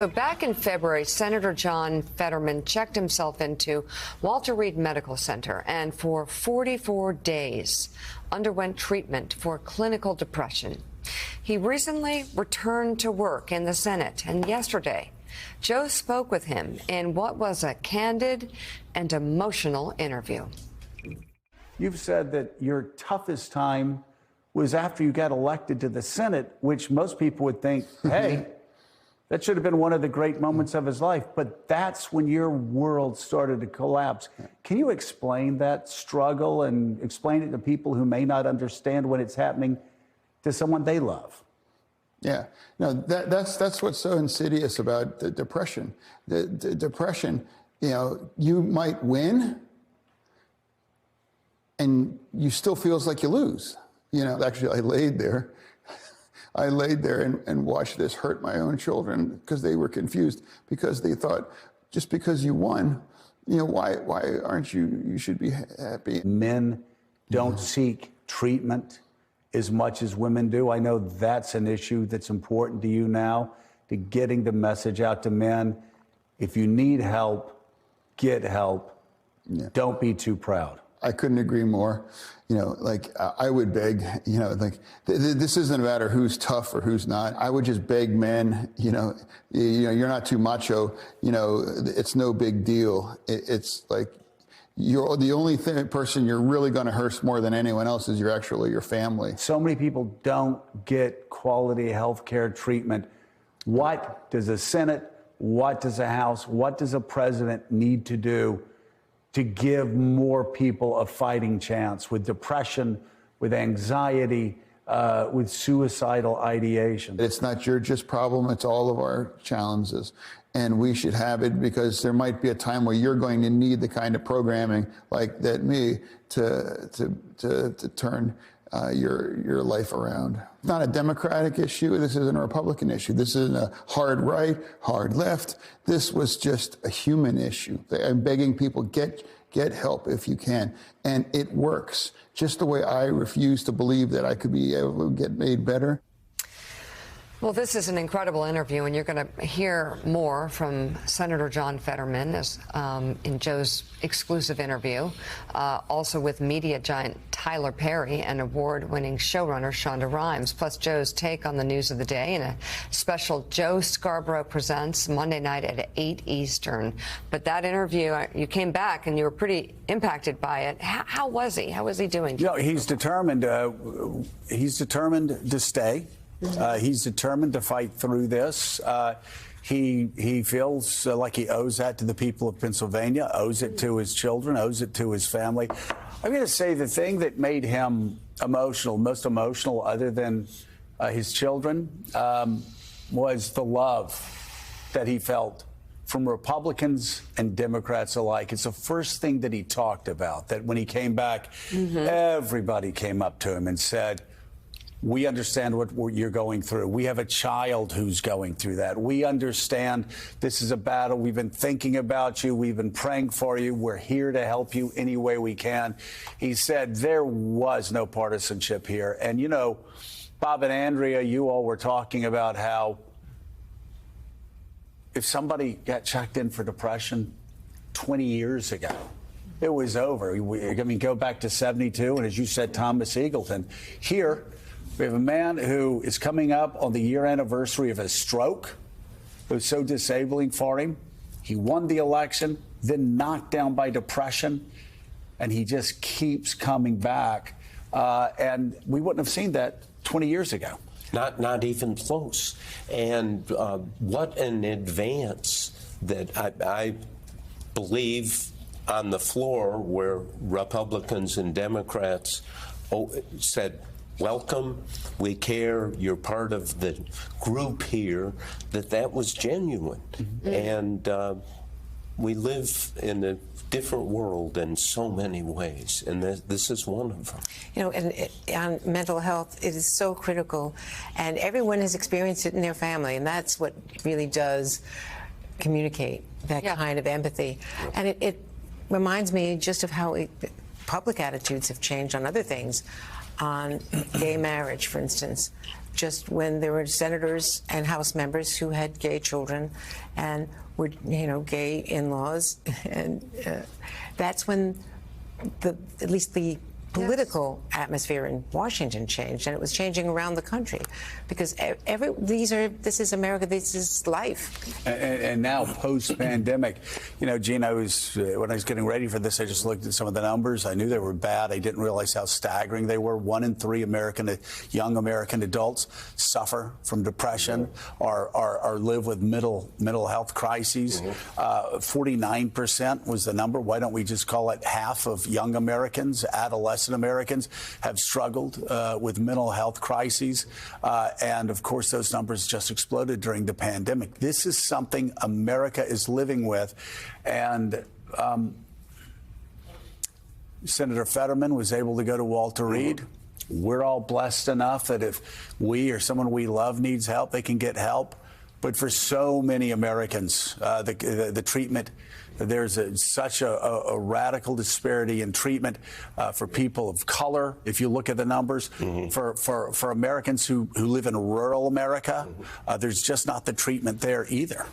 So back in February, Senator John Fetterman checked himself into Walter Reed Medical Center and for 44 days underwent treatment for clinical depression. He recently returned to work in the Senate, and yesterday, Joe spoke with him in what was a candid and emotional interview. You've said that your toughest time was after you got elected to the Senate, which most people would think, hey, that should have been one of the great moments of his life. But that's when your world started to collapse. Can you explain that struggle and explain it to people who may not understand when it's happening to someone they love? Yeah, no, that's what's so insidious about the depression. The depression, you know, you might win and you still feels like you lose. You know, actually, I laid there and watched this hurt my own children because they were confused, because they thought just because you won, you know, why aren't you should be happy. Men don't seek treatment as much as women do. I know that's an issue that's important to you now, to getting the message out to men. If you need help, get help. Yeah. Don't be too proud. I couldn't agree more. You know, like I would beg, you know, like this isn't a matter who's tough or who's not. I would just beg men, you know, you're not too macho, you know, it's no big deal. It's like, you're the only person you're really going to hurt more than anyone else is your family. So many people don't get quality health care treatment. What does a Senate, what does a House, what does a president need to do to give more people a fighting chance with depression, with anxiety, with suicidal ideation? It's not your just problem, it's all of our challenges. And we should have it because there might be a time where you're going to need the kind of programming like that to turn your life around. It's not a Democratic issue. This isn't a Republican issue. This isn't a hard right, hard left. This was just a human issue. I'm begging people, get help if you can. And it works. Just the way I refuse to believe that I could be able to get made better. Well, this is an incredible interview, and you're going to hear more from Senator John Fetterman in Joe's exclusive interview, also with media giant Tyler Perry and award-winning showrunner Shonda Rhimes, plus Joe's take on the news of the day in a special Joe Scarborough Presents Monday night at 8 Eastern. But that interview, you came back and you were pretty impacted by it. How was he? How was he doing? You know, he's determined. He's determined to stay. He's determined to fight through this. He feels like he owes that to the people of Pennsylvania, owes it to his children, owes it to his family. I'm going to say the thing that made him emotional, most emotional other than his children, was the love that he felt from Republicans and Democrats alike. It's the first thing that he talked about, that when he came back, everybody came up to him and said, we understand what you're going through. We have a child who's going through that. We understand this is a battle. We've been thinking about you. We've been praying for you. We're here to help you any way we can. He said there was no partisanship here. And, you know, Bob and Andrea, you all were talking about how if somebody got checked in for depression 20 years ago, it was over. I mean, go back to 72, and as you said, Thomas Eagleton. Here, we have a man who is coming up on the year anniversary of his stroke. It was so disabling for him. He won the election, then knocked down by depression, and he just keeps coming back. And we wouldn't have seen that 20 years ago. Not even close. And what an advance that I believe on the floor where Republicans and Democrats said, welcome, we care, you're part of the group here, that was genuine. And we live in a different world in so many ways, and this is one of them. You know, and on mental health, it is so critical, and everyone has experienced it in their family, and that's what really does communicate that kind of empathy. And it reminds me just of how public attitudes have changed on other things. On gay marriage, for instance, just when there were senators and House members who had gay children and were, gay in-laws. And that's when at least the political atmosphere in Washington changed, and it was changing around the country, because this is America, this is life. And now, post-pandemic, Gina, when I was getting ready for this, I just looked at some of the numbers. I knew they were bad. I didn't realize how staggering they were. 1 in 3 young American adults suffer from depression or live with mental health crises. 49% was the number. Why don't we just call it half of young Americans, adolescent Americans, have struggled with mental health crises. And of course, those numbers just exploded during the pandemic. This is something America is living with. And Senator Fetterman was able to go to Walter Reed. We're all blessed enough that if we or someone we love needs help, they can get help. But for so many Americans, the treatment, there's such a radical disparity in treatment for people of color. If you look at the numbers, for Americans who live in rural America, there's just not the treatment there either.